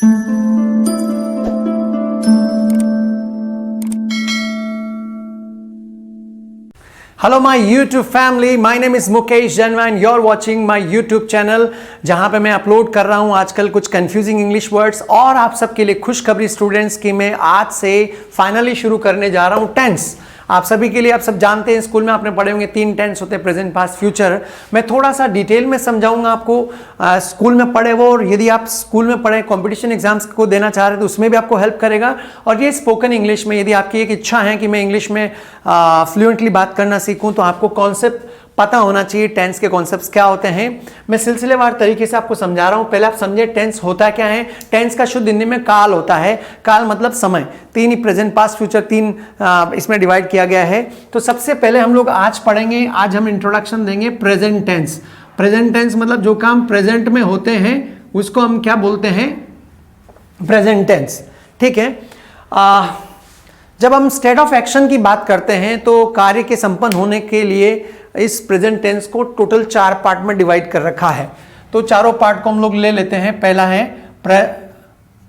Hello my YouTube family, my name is Mukesh Janwa and you're watching my YouTube channel जहां पे मैं upload कर रहा हूं आजकल कुछ कंफ्यूजिंग इंग्लिश वर्ड्स और आप सबके लिए खुशखबरी स्टूडेंट्स की मैं आज से फाइनली शुरू करने जा रहा हूं टेंस। आप सभी के लिए, आप सब जानते हैं स्कूल में आपने पढ़े होंगे 3 टेंस होते हैं, प्रेजेंट, पास्ट, फ्यूचर। मैं थोड़ा सा डिटेल में समझाऊंगा आपको, स्कूल में पढ़े वो, और यदि आप स्कूल में पढ़े कॉम्पिटिशन एग्जाम्स को देना चाह रहे हैं तो उसमें भी आपको हेल्प करेगा। और ये स्पोकन इंग्लिश में यदि आपकी एक इच्छा है कि मैं इंग्लिश में फ्लुएंटली बात करना सीखूं तो आपको कॉन्सेप्ट पता होना चाहिए, टेंस के कॉन्सेप्ट्स क्या होते हैं। मैं सिलसिलेवार तरीके से आपको समझा रहा हूं। पहले आप समझे टेंस होता क्या है। टेंस का शुद्ध हिंदी में काल होता है। काल मतलब समय। 3 ही, प्रेजेंट, पास्ट, फ्यूचर, 3 इसमें डिवाइड किया गया है। तो सबसे पहले हम लोग आज पढ़ेंगे, आज हम इंट्रोडक्शन देंगे प्रेजेंट टेंस। प्रेजेंट टेंस मतलब जो काम प्रेजेंट में होते हैं उसको हम क्या बोलते हैं, प्रेजेंट टेंस। ठीक है। जब हम स्टेट ऑफ एक्शन की बात करते हैं तो कार्य के संपन्न होने के लिए इस प्रेजेंट टेंस को टोटल 4 पार्ट में डिवाइड कर रखा है। तो चारों पार्ट को हम लोग ले लेते हैं। पहला है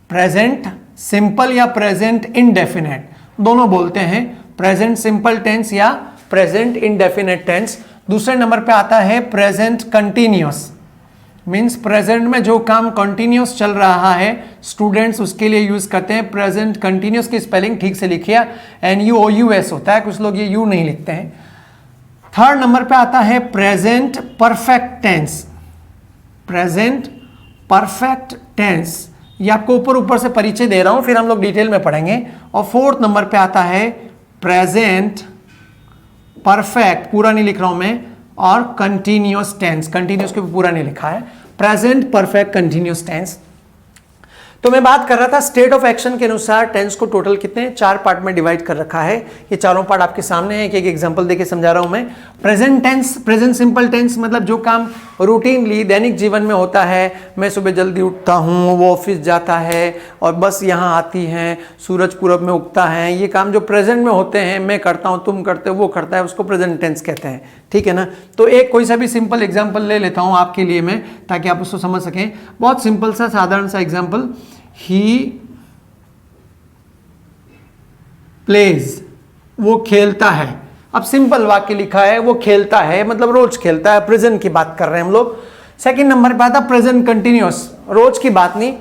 प्रेजेंट सिंपल या प्रेजेंट इंडेफिनेट, दोनों बोलते हैं, प्रेजेंट सिंपल टेंस या प्रेजेंट इंडेफिनेट टेंस। दूसरे नंबर पे आता है प्रेजेंट कंटिन्यूअस, मीन्स प्रेजेंट में जो काम कंटिन्यूअस चल रहा है स्टूडेंट्स उसके लिए यूज करते हैं प्रेजेंट कंटिन्यूअस। की स्पेलिंग ठीक से लिखिए, NUOUS होता है, कुछ लोग ये यू नहीं लिखते हैं। थर्ड नंबर पे आता है present perfect tense. Present perfect tense, ये आपको ऊपर ऊपर से परिचय दे रहा हूं, फिर हम लोग डिटेल में पढ़ेंगे। और फोर्थ नंबर पे आता है प्रेजेंट परफेक्ट, पूरा नहीं लिख रहा हूं मैं, और कंटिन्यूअस टेंस। कंटिन्यूअस को भी पूरा नहीं लिखा है, प्रेजेंट परफेक्ट कंटिन्यूअस टेंस। तो मैं बात कर रहा था स्टेट ऑफ एक्शन के अनुसार टेंस को टोटल कितने 4 पार्ट में डिवाइड कर रखा है। ये चारों पार्ट आपके सामने है, एक एग्जांपल देके समझा रहा हूं मैं। Present tense, present simple tense मतलब जो काम रूटीनली दैनिक जीवन में होता है। मैं सुबह जल्दी उठता हूं, वो ऑफिस जाता है और बस यहाँ आती है, सूरज पूरब में उगता है, ये काम जो प्रेजेंट में होते हैं, मैं करता हूँ, तुम करते हो, वो करता है, उसको प्रेजेंट टेंस कहते हैं। ठीक है ना। तो एक कोई सा भी सिंपल एग्जाम्पल ले लेता हूँ आपके लिए मैं, ताकि आप उसको समझ सकें। बहुत सिंपल सा साधारण सा एग्जाम्पल, ही प्लेज, वो खेलता है। अब सिंपल वाक्य लिखा है, वो खेलता है मतलब रोज खेलता है, प्रेजेंट की बात कर रहे हैं हम लोग। सेकंड नंबर पे आता प्रेजेंट कंटिन्यूअस, रोज की बात नहीं,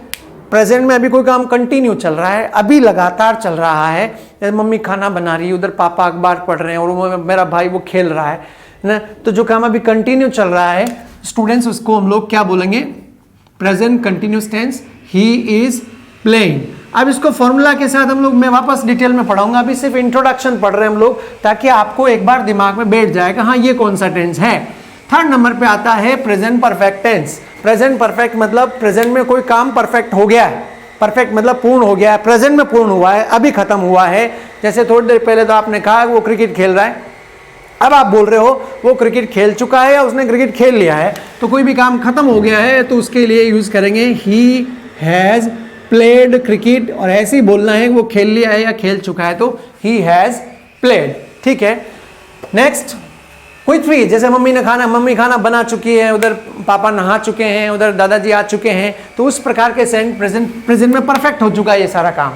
प्रेजेंट में अभी कोई काम कंटिन्यू चल रहा है, अभी लगातार चल रहा है। जैसे मम्मी खाना बना रही है, उधर पापा अखबार पढ़ रहे हैं और मेरा भाई वो खेल रहा है ना। तो जो काम अभी कंटिन्यू चल रहा है स्टूडेंट्स, उसको हम लोग क्या बोलेंगे, present continuous tense. He is playing. अब इसको फॉर्मूला के साथ हम लोग, मैं वापस डिटेल में पढ़ाऊंगा, अभी सिर्फ इंट्रोडक्शन पढ़ रहे हैं हम लोग, ताकि आपको एक बार दिमाग में बैठ जाएगा हाँ ये कौन सा टेंस है। थर्ड नंबर पे आता है present perfect tense. Present perfect मतलब प्रेजेंट में कोई काम परफेक्ट हो गया है, परफेक्ट मतलब पूर्ण हो गया है, प्रेजेंट में पूर्ण हुआ है, अभी खत्म हुआ है। जैसे थोड़ी देर पहले तो आपने कहा वो क्रिकेट खेल रहा है, अब आप बोल रहे हो वो क्रिकेट खेल चुका है या उसने क्रिकेट खेल लिया है। तो कोई भी काम खत्म हो गया है तो उसके लिए यूज करेंगे ही हैज प्लेड क्रिकेट, और ऐसे ही बोलना है वो खेल लिया है या खेल चुका है तो ही हैज प्लेड। ठीक है। नेक्स्ट, कुछ भी, जैसे मम्मी खाना बना चुकी है, उधर पापा नहा चुके हैं, उधर दादाजी आ चुके हैं, तो उस प्रकार के सेंट प्रेजेंट में परफेक्ट हो चुका है ये सारा काम।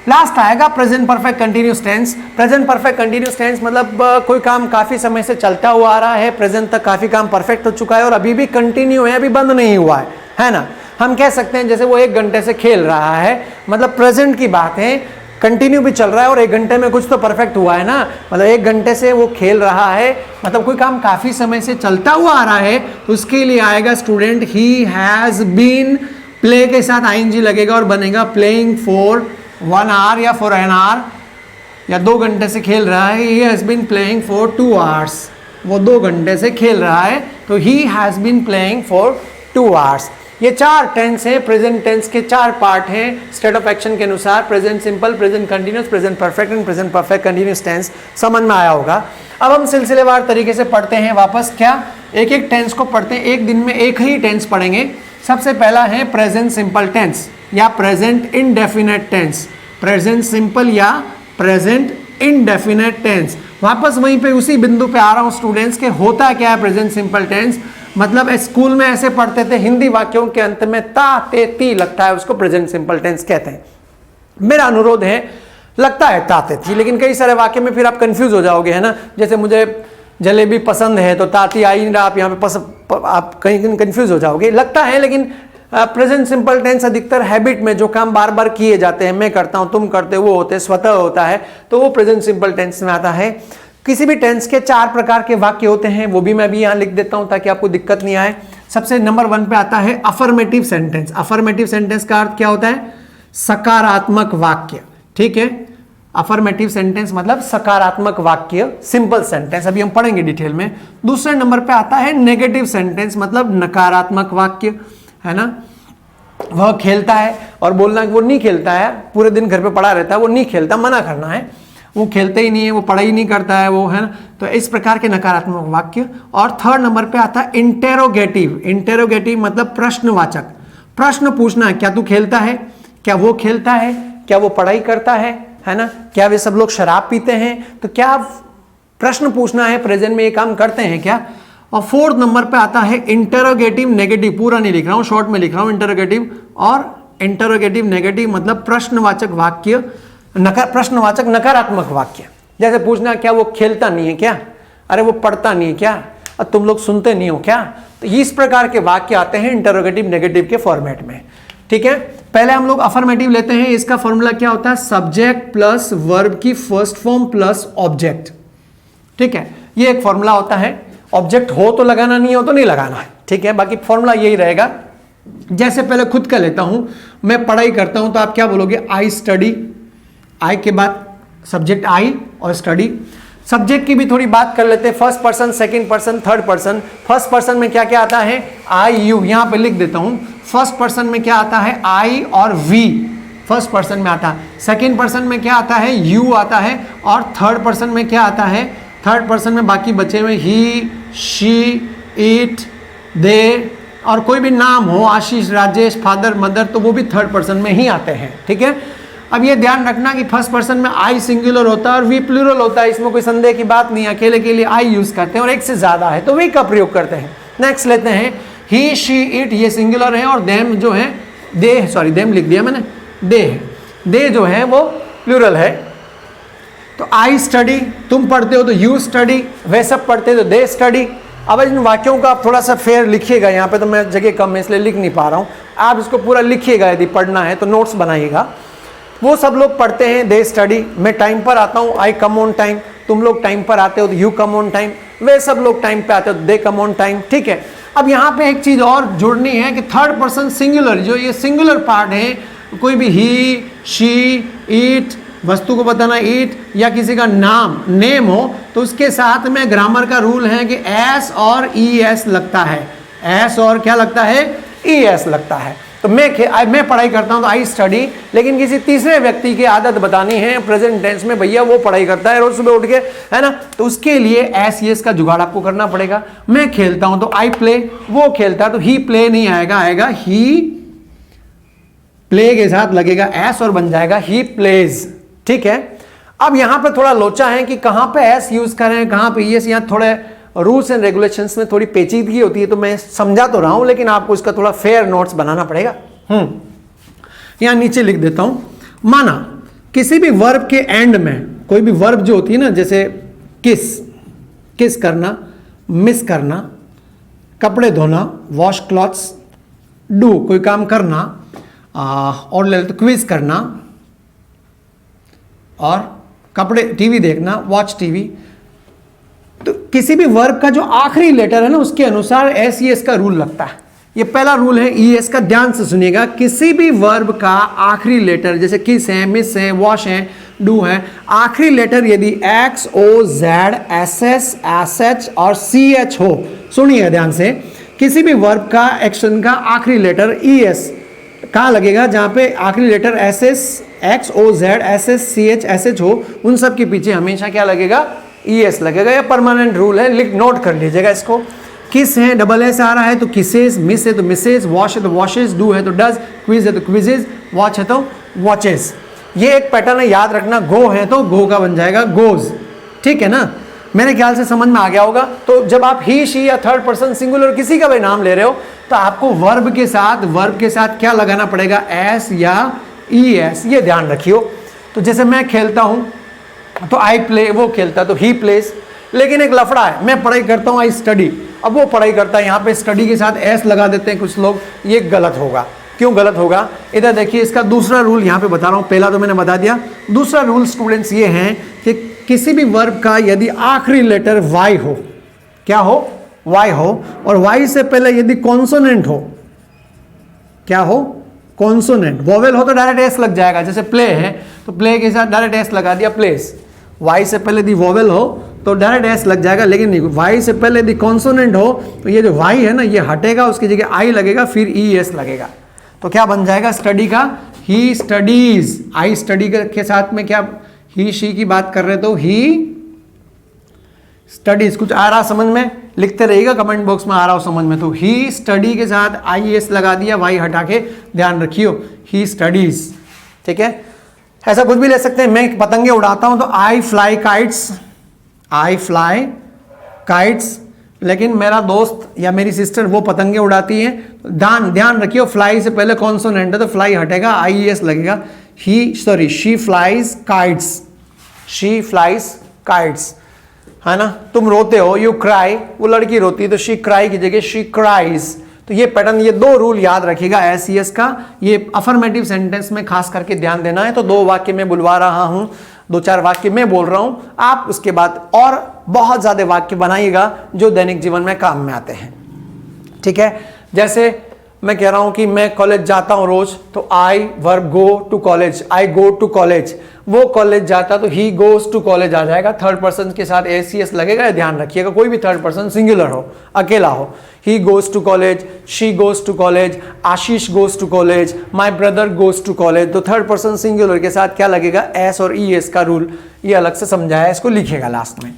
लास्ट आएगा present perfect continuous tense. Present perfect continuous tense मतलब कोई काम काफी समय से चलता हुआ आ रहा है, प्रेजेंट तक काफी काम परफेक्ट हो चुका है और अभी भी कंटिन्यू है, अभी बंद नहीं हुआ है ना। हम कह सकते हैं जैसे वो 1 घंटे से खेल रहा है, मतलब प्रेजेंट की बात है, कंटिन्यू भी चल रहा है और 1 घंटे में कुछ तो परफेक्ट हुआ है ना। मतलब 1 घंटे से वो खेल रहा है, मतलब कोई काम काफी समय से चलता हुआ आ रहा है, तो उसके लिए आएगा student he has been, play के साथ ING लगेगा और बनेगा प्लेइंग फॉर 1 आवर या फॉर एन आवर, या 2 घंटे से खेल रहा है, he has been playing for 2 hours, वो 2 घंटे से खेल रहा है, तो he has been playing for 2 hours. ये 4 टेंस है, प्रेजेंट टेंस के 4 पार्ट हैं स्टेट ऑफ एक्शन के अनुसार, present simple, present continuous, present perfect and present perfect continuous tense. समझ में आया होगा। अब हम सिलसिलेवार तरीके से पढ़ते हैं वापस, क्या एक एक टेंस को पढ़ते हैं, एक दिन में एक ही टेंस पढ़ेंगे। सबसे पहला है प्रेजेंट सिंपल टेंस या present indefinite tense. Present simple या प्रेजेंट इनडेफिनेट टेंस। वापस वहीं पे उसी बिंदु पे आ रहा हूं स्टूडेंट्स के, होता क्या है प्रेजेंट सिंपल टेंस, मतलब स्कूल में ऐसे पढ़ते थे, हिंदी वाक्यों के अंत में ता ते ती लगता है, उसको प्रेजेंट सिंपल टेंस कहते हैं। मेरा अनुरोध है, लगता है ता ते ती, लेकिन कई सारे वाक्य में फिर आप कंफ्यूज हो जाओगे, है ना। जैसे मुझे जलेबी पसंद है तो ताती आई नहीं रहा, आप यहाँ पे आप कहीं कंफ्यूज हो जाओगे। लगता है, लेकिन प्रेजेंट सिंपल टेंस अधिकतर हैबिट में जो काम बार बार किए जाते हैं, मैं करता हूँ, तुम करते हो, वो होते स्वतः होता है, तो वो प्रेजेंट सिंपल टेंस में आता है। किसी भी टेंस के 4 प्रकार के वाक्य होते हैं, वो भी मैं भी यहाँ लिख देता हूँ ताकि आपको दिक्कत नहीं आए। सबसे नंबर 1 पे आता है अफर्मेटिव सेंटेंस। अफर्मेटिव सेंटेंस का अर्थ क्या होता है? सकारात्मक वाक्य, ठीक है। अफर्मेटिव सेंटेंस मतलब सकारात्मक वाक्य, सिंपल सेंटेंस, अभी हम पढ़ेंगे डिटेल में। दूसरे नंबर पे आता है नेगेटिव सेंटेंस, मतलब नकारात्मक वाक्य, है ना। वह खेलता है, और बोलना कि वो नहीं खेलता है, पूरे दिन घर पे पड़ा रहता है, वो नहीं खेलता, मना करना है, वो खेलते ही नहीं है, वो पढ़ाई नहीं करता है, वो, है ना। तो इस प्रकार के नकारात्मक वाक्य। और थर्ड नंबर पे आता है इंटेरोगेटिव। इंटेरोगेटिव मतलब प्रश्नवाचक, प्रश्न पूछना है, क्या तू खेलता है, क्या वो खेलता है, क्या वो पढ़ाई करता है ना, क्या वे सब लोग शराब पीते हैं, तो क्या प्रश्न पूछना है, प्रेजेंट में ये काम करते हैं क्या। और फोर्थ नंबर पे आता है इंटरोगेटिव नेगेटिव, पूरा नहीं लिख रहा हूं, शॉर्ट में लिख रहा हूं, इंटरोगेटिव और इंटरोगेटिव नेगेटिव मतलब प्रश्नवाचक वाक्य, प्रश्नवाचक नकारात्मक वाक्य। जैसे पूछना, क्या वो खेलता नहीं है क्या, अरे वो पढ़ता नहीं है क्या, और तुम लोग सुनते नहीं हो क्या। तो इस प्रकार के वाक्य आते हैं इंटरोगेटिव नेगेटिव के फॉर्मेट में, ठीक है। पहले हम लोग अफर्मेटिव लेते हैं। इसका फॉर्मूला क्या होता है? सब्जेक्ट प्लस वर्ब की फर्स्ट फॉर्म प्लस ऑब्जेक्ट, ठीक है। ये एक फॉर्मूला होता है। ऑब्जेक्ट हो तो लगाना, नहीं हो तो नहीं लगाना है, ठीक है। बाकी फॉर्मूला यही रहेगा। जैसे पहले खुद का लेता हूं, मैं पढ़ाई करता हूं, तो आप क्या बोलोगे? I study. आई के बाद सब्जेक्ट आई और स्टडी। सब्जेक्ट की भी थोड़ी बात कर लेते हैं। First person, second person, third person. First person में क्या क्या आता है? आई यू, यहां पे लिख देता हूं। फर्स्ट पर्सन में क्या आता है? आई और वी, फर्स्ट पर्सन में आता है। सेकंड पर्सन में क्या आता है? यू आता है। और थर्ड पर्सन में क्या आता है? थर्ड पर्सन में बाकी बचे हुए ही, शी, इट, दे, और कोई भी नाम हो, आशीष, राजेश, फादर, मदर, तो वो भी थर्ड पर्सन में ही आते हैं, ठीक है। अब ये ध्यान रखना कि फर्स्ट पर्सन में आई सिंगुलर होता है और वी प्लूरल होता है, इसमें कोई संदेह की बात नहीं है। अकेले के लिए आई यूज करते हैं, और एक से ज्यादा है तो वी का प्रयोग करते हैं। नेक्स्ट लेते हैं ही, शी, इट, ये सिंगुलर है, और देम जो है, दे, सॉरी देम लिख दिया मैंने, दे जो है वो प्लूरल है। तो आई स्टडी, तुम पढ़ते हो तो यू स्टडी, वे सब पढ़ते हो तो दे स्टडी। अब इन वाक्यों का आप थोड़ा सा फेर लिखिएगा, यहाँ पे तो मैं जगह कम है इसलिए लिख नहीं पा रहा हूँ। आप इसको पूरा लिखिएगा, यदि पढ़ना है तो नोट्स बनाइएगा। वो सब लोग पढ़ते हैं, दे स्टडी। मैं टाइम पर आता हूँ, आई कम ऑन टाइम। तुम लोग टाइम पर आते हो तो यू कम ऑन टाइम। वे सब लोग टाइम पे आते हो तो दे कम ऑन टाइम, ठीक है। अब यहाँ पे एक चीज और जोड़नी है कि थर्ड पर्सन सिंगुलर, जो ये सिंगुलर पार्ट है, कोई भी ही, शी, इट, वस्तु को बताना इट, या किसी का नाम, नेम हो, तो उसके साथ में ग्रामर का रूल है कि एस और ई एस लगता है। एस और क्या लगता है? ई एस लगता है। तो मैं पढ़ाई करता हूं तो आई स्टडी, लेकिन किसी तीसरे व्यक्ति की आदत बतानी है प्रेजेंट टेंस में, भैया वो पढ़ाई करता है रोज सुबह उठ के, है ना, तो उसके लिए एस यस का जुगाड़ आपको करना पड़ेगा। मैं खेलता हूं तो आई प्ले, वो खेलता है तो ही प्ले नहीं आएगा, आएगा ही प्ले के साथ लगेगा एस और बन जाएगा ही प्लेज, ठीक है। अब यहां पे थोड़ा लोचा है कि कहां पे एस यूज करें, कहां पे यस, यहां थोड़े रूल्स एंड रेगुलेशंस में थोड़ी पेचीदगी होती है, तो मैं समझा तो रहा हूं, लेकिन आपको इसका थोड़ा फेयर नोट्स बनाना पड़ेगा। यहां नीचे लिख देता हूं। माना किसी भी वर्ब के एंड में कोई भी वर्ब जो होती है ना, जैसे किस करना, मिस करना, कपड़े धोना, वॉश क्लॉथ्स, डू कोई काम करना, और ले तो क्विज करना, और कपड़े, टीवी देखना, वॉच टीवी। तो किसी भी वर्ब का जो आखिरी लेटर है ना, उसके अनुसार एस ई एस का रूल लगता है। ये पहला रूल है ई एस का, ध्यान से सुनिएगा। किसी भी वर्ब का आखिरी लेटर, जैसे किस है, मिस है, वॉश है, डू है, आखिरी लेटर यदि X, O, Z, S S, S H और सी एच हो, सुनिए ध्यान से, किसी भी वर्ब का एक्शन का आखिरी लेटर ई एस कहाँ लगेगा? जहां पे आखिरी letter S S, X, O, Z, S S, C H, S H हो, उन सब के पीछे हमेशा क्या लगेगा? ई एस लगेगा। यह परमानेंट रूल है, लिख नोट कर लीजिएगा इसको। किस है, डबल एस आ रहा है तो किसेस, मिस है तो मिसेस, वॉश है तो वॉशेस, डू है तो डज, क्विज है तो क्विजेज, वॉच है तो वॉचेस। ये एक पैटर्न है, याद रखना। गो है तो गो का बन जाएगा गोज, ठीक है ना। मेरे ख्याल से समझ में आ गया होगा। तो जब आप ही शी या थर्ड पर्सन सिंगुलर किसी का भी नाम ले रहे हो तो आपको वर्ब के साथ क्या लगाना पड़ेगा, एस या ई एस, ये ध्यान रखियो। तो जैसे मैं खेलता हूं तो आई प्ले, वो खेलता तो ही प्लेस। लेकिन एक लफड़ा है, मैं पढ़ाई करता हूं आई स्टडी, अब वो पढ़ाई करता है, यहाँ पे स्टडी के साथ एस लगा देते हैं कुछ लोग, ये गलत होगा। क्यों गलत होगा, इधर देखिए इसका दूसरा रूल यहाँ पे बता रहा हूँ, पहला तो मैंने बता दिया, दूसरा रूल स्टूडेंट्स ये है कि किसी भी वर्ब का यदि आखिरी लेटर वाई हो, क्या हो, वाई हो, और वाई से पहले यदि कॉन्सोनेंट हो, क्या हो, कॉन्सोनेंट, वोवेल हो तो डायरेक्ट एस लग जाएगा। जैसे प्ले है तो प्ले के साथ डायरेक्ट एस लगा दिया, प्लेस। वाई से पहले यदि वोवेल हो तो डायरेक्ट एस लग जाएगा, लेकिन नहीं, वाई से पहले यदि कॉन्सोनेंट हो तो ये जो वाई है ना ये हटेगा, उसकी जगह आई लगेगा, फिर ई एस लगेगा। तो क्या बन जाएगा स्टडी का, ही स्टडीज। आई स्टडी के साथ में क्या ही शी की बात कर रहे तो ही स्टडीज। कुछ आ रहा समझ में, लिखते रहिएगा कमेंट बॉक्स में, आ रहा हो समझ में। तो ही स्टडी के साथ आई एस लगा दिया, वाई हटा के, ध्यान रखियो, ही स्टडीज। ठीक है, ऐसा कुछ भी ले सकते हैं। मैं पतंगे उड़ाता हूं तो आई फ्लाई काइट्स, आई फ्लाई काइट्स। लेकिन मेरा दोस्त या मेरी सिस्टर वो पतंगे उड़ाती है, ध्यान रखियो, फ्लाई से पहले कॉन्सोनेंट है तो फ्लाई हटेगा, आई एस लगेगा। She flies kites, she flies kites, है ना। तुम रोते हो, यू क्राई, वो लड़की रोती है तो शी क्राई की जगह शी क्राइज। तो ये पैटर्न, ये दो रूल याद रखिएगा एस ई एस का। ये अफर्मेटिव सेंटेंस में खास करके ध्यान देना है। तो 2 वाक्य में बुलवा रहा हूं, 2-4 वाक्य मैं बोल रहा हूं, आप उसके बाद और बहुत ज्यादा वाक्य बनाइएगा जो दैनिक जीवन में काम में आते हैं। ठीक है, जैसे मैं कह रहा हूं कि मैं कॉलेज जाता हूं रोज, तो I verb go to college, I go to college. वो कॉलेज जाता तो ही गोज टू कॉलेज आ जाएगा, थर्ड पर्सन के साथ एस सी एस लगेगा, ध्यान रखिएगा। कोई भी थर्ड पर्सन सिंगुलर हो, अकेला हो, he goes to college, she goes to college, Ashish goes to college, my brother goes to college. तो थर्ड पर्सन सिंगुलर के साथ क्या लगेगा, एस और ई एस का रूल, ये अलग से समझाया, इसको लिखिएगा लास्ट में।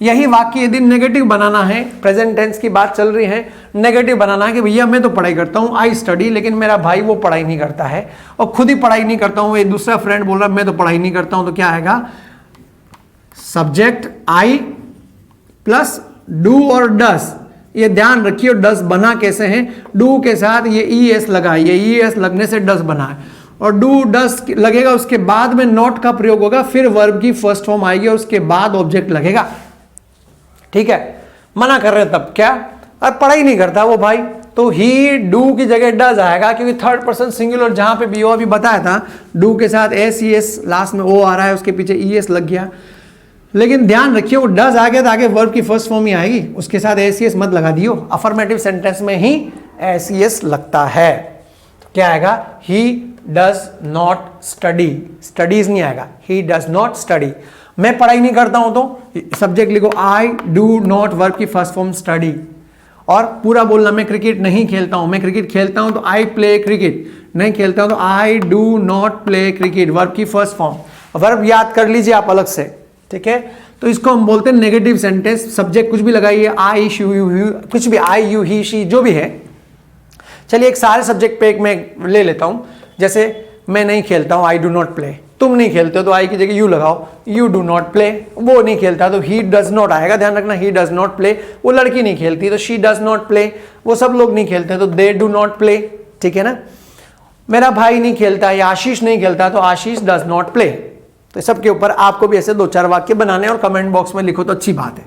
यही वाक्य यदि नेगेटिव बनाना है, प्रेजेंट टेंस की बात चल रही है, नेगेटिव बनाना है कि भैया मैं तो पढ़ाई करता हूं, आई स्टडी, लेकिन मेरा भाई वो पढ़ाई नहीं करता है और खुद ही पढ़ाई नहीं करता हूं, एक दूसरा फ्रेंड बोल रहा है मैं तो पढ़ाई नहीं करता हूं, तो क्या आएगा, सब्जेक्ट आई प्लस डू और डस। ये ध्यान रखिए, डस बना कैसे है, डू के साथ ये ई एस लगा, ये ई एस लगने से डस बना है, और डू डस लगेगा, उसके बाद में नॉट का प्रयोग होगा, फिर वर्ब की फर्स्ट फॉर्म आएगी और उसके बाद ऑब्जेक्ट लगेगा। ठीक है, मना कर रहे हैं तब क्या, और पढ़ाई नहीं करता वो भाई, तो ही डू की जगह डज आएगा, क्योंकि थर्ड पर्सन सिंगुलर जहां पे भी हो, अभी बताया था डू के साथ एस ई एस लास्ट में ओ आ रहा है, उसके पीछे ई एस लग गया। लेकिन ध्यान रखिए, वो डज आ गया तो आगे वर्ब की फर्स्ट फॉर्म ही आएगी, उसके साथ एस ई एस मत लगा दियो, अफर्मेटिव सेंटेंस में ही एस ई एस लगता है। तो क्या आएगा, he does not study, studies नहीं आएगा, ही डज नॉट स्टडी। मैं पढ़ाई नहीं करता हूं तो सब्जेक्ट लिखो आई डू नॉट, वर्ब की फर्स्ट फॉर्म स्टडी। और पूरा बोलना, मैं क्रिकेट नहीं खेलता हूं, मैं क्रिकेट खेलता हूं तो आई प्ले क्रिकेट, नहीं खेलता हूं तो I do not play cricket, verb की फर्स्ट फॉर्म। वर्ब याद कर लीजिए आप अलग से, ठीक है। तो इसको हम बोलते हैं नेगेटिव सेंटेंस। सब्जेक्ट कुछ भी लगाइए, आई शू यू, कुछ भी, आई यू ही शी, जो भी है। चलिए एक सारे सब्जेक्ट पे एक मैं ले लेता हूं, जैसे मैं नहीं खेलता हूं, आई डू नॉट प्ले, तुम नहीं खेलते हो तो आई की जगह यू लगाओ, यू डू नॉट प्ले। वो नहीं खेलता तो ही डज नॉट आएगा, ध्यान रखना, ही डज नॉट प्ले। वो लड़की नहीं खेलती तो शी डज नॉट प्ले। वो सब लोग नहीं खेलते तो दे डू नॉट प्ले, ठीक है ना। मेरा भाई नहीं खेलता या आशीष नहीं खेलता तो आशीष डज नॉट प्ले। तो सबके ऊपर आपको भी ऐसे 2-4 वाक्य बनाने और कमेंट बॉक्स में लिखो तो अच्छी बात है।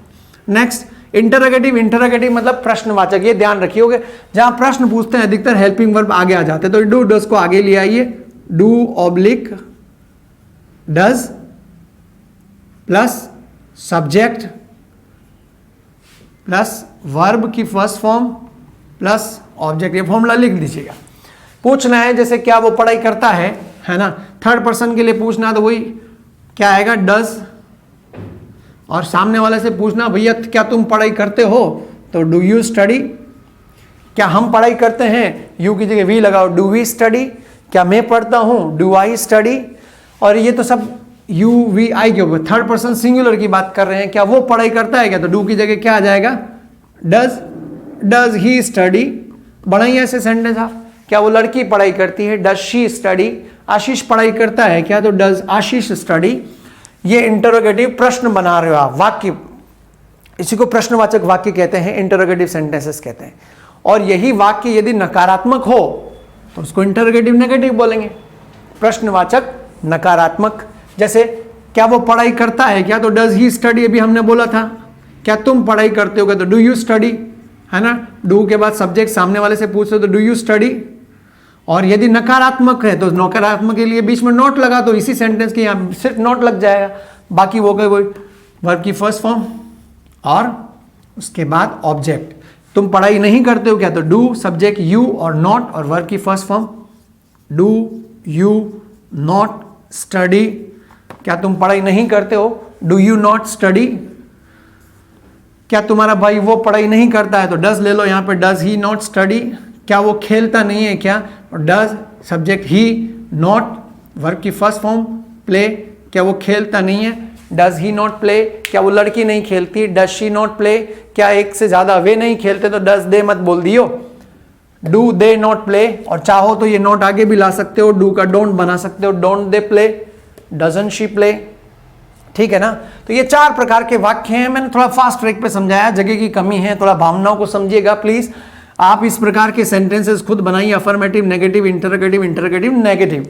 Next, interrogative. इंटरोगेटिव मतलब प्रश्नवाचक, ये ध्यान रखिएगा, जहां प्रश्न पूछते हैं अधिकतर हेल्पिंग वर्ब आगे आ जाते हैं, तो डू डज को आगे ले आइए, do oblique does plus subject plus verb की फर्स्ट फॉर्म प्लस ऑब्जेक्ट, ये फॉर्मूला लिख दीजिएगा। पूछना है जैसे क्या वो पढ़ाई करता है ना, थर्ड पर्सन के लिए पूछना तो वही क्या आएगा, डज। और सामने वाले से पूछना भैया क्या तुम पढ़ाई करते हो, तो डू यू स्टडी। क्या हम पढ़ाई करते हैं, यू की जगह वी लगाओ, डू वी स्टडी। क्या मैं पढ़ता हूं, डू आई स्टडी। और ये तो सब यू वी आई के ऊपर, थर्ड पर्सन सिंगुलर की बात कर रहे हैं। क्या वो पढ़ाई करता है क्या, तो डू की जगह क्या आ जाएगा, डज। Does he study. बढ़ाइए ऐसे सेंटेंस आप, क्या वो लड़की पढ़ाई करती है, डज शी स्टडी। आशीष पढ़ाई करता है क्या, तो डज आशीष स्टडी। ये इंटरोगेटिव प्रश्न बना रहे हो आप, वाक्य इसी को प्रश्नवाचक वाक्य कहते हैं, इंटरोगेटिव सेंटेंसेस कहते हैं। और यही वाक्य यदि नकारात्मक हो तो उसको इंटरोगेटिव नेगेटिव बोलेंगे, प्रश्नवाचक नकारात्मक। जैसे क्या वो पढ़ाई करता है क्या, तो डज ही स्टडी, अभी हमने बोला था। क्या तुम पढ़ाई करते हो, तो डू यू स्टडी, है ना। डू के बाद सब्जेक्ट सामने वाले से पूछते हो तो डू यू स्टडी। और यदि नकारात्मक है तो नकारात्मक के लिए बीच में नॉट लगा तो इसी सेंटेंस के यहाँ सिर्फ नॉट लग जाएगा, बाकी वो गए वो वर्ब की फर्स्ट फॉर्म और उसके बाद ऑब्जेक्ट। तुम पढ़ाई नहीं करते हो क्या, तो डू सब्जेक्ट यू और नॉट और वर्ब की first form. Do you not study, क्या तुम पढ़ाई नहीं करते हो, डू यू नॉट स्टडी। क्या तुम्हारा भाई वो पढ़ाई नहीं करता है, तो डज ले लो यहाँ पे, डज ही नॉट स्टडी। क्या वो खेलता नहीं है क्या, और does subject he not verb की फर्स्ट फॉर्म प्ले, क्या वो खेलता नहीं है, डज ही नॉट प्ले। क्या वो लड़की नहीं खेलती, डज शी नॉट प्ले। क्या एक से ज्यादा वे नहीं खेलते, तो डज दे मत बोल दियो, डू दे नॉट प्ले। और चाहो तो ये नॉट आगे भी ला सकते हो, डू का डोंट बना सकते हो, don't they play, doesn't she play. ठीक है ना। तो ये 4 प्रकार के वाक्य हैं, मैंने थोड़ा फास्ट ट्रैक पे समझाया, जगह की कमी है, थोड़ा भावनाओं को समझिएगा प्लीज। आप इस प्रकार के सेंटेंसेस खुद बनाइए, affirmative, negative, interrogative, interrogative, negative.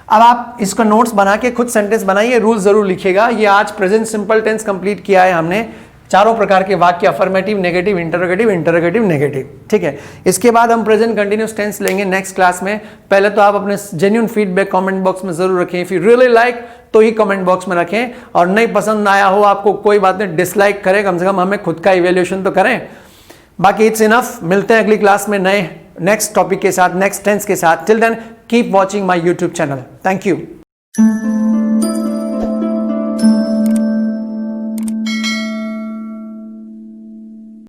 अब आप इसका नोट्स बना के खुद सेंटेंस बनाइए, रूल जरूर लिखिएगा। ये आज प्रेजेंट सिंपल टेंस कंप्लीट किया है हमने, 4 प्रकार के वाक्य, affirmative, negative, interrogative, interrogative, negative. ठीक है, इसके बाद हम प्रेजेंट कंटिन्यूअस टेंस लेंगे नेक्स्ट क्लास में। पहले तो आप अपने जेन्युइन फीडबैक कमेंट बॉक्स में जरूर रखें, इफ यू रियली लाइक तो ही कमेंट बॉक्स में रखें, और नहीं पसंद आया हो आपको कोई बात नहीं, डिसलाइक करें, कम से कम हमें खुद का इवेल्युएशन तो करें। बाकी इट्स इनफ, मिलते हैं अगली क्लास में नए नेक्स्ट टॉपिक के साथ, नेक्स्ट टेंस के साथ। Till then keep watching my YouTube channel. Thank you.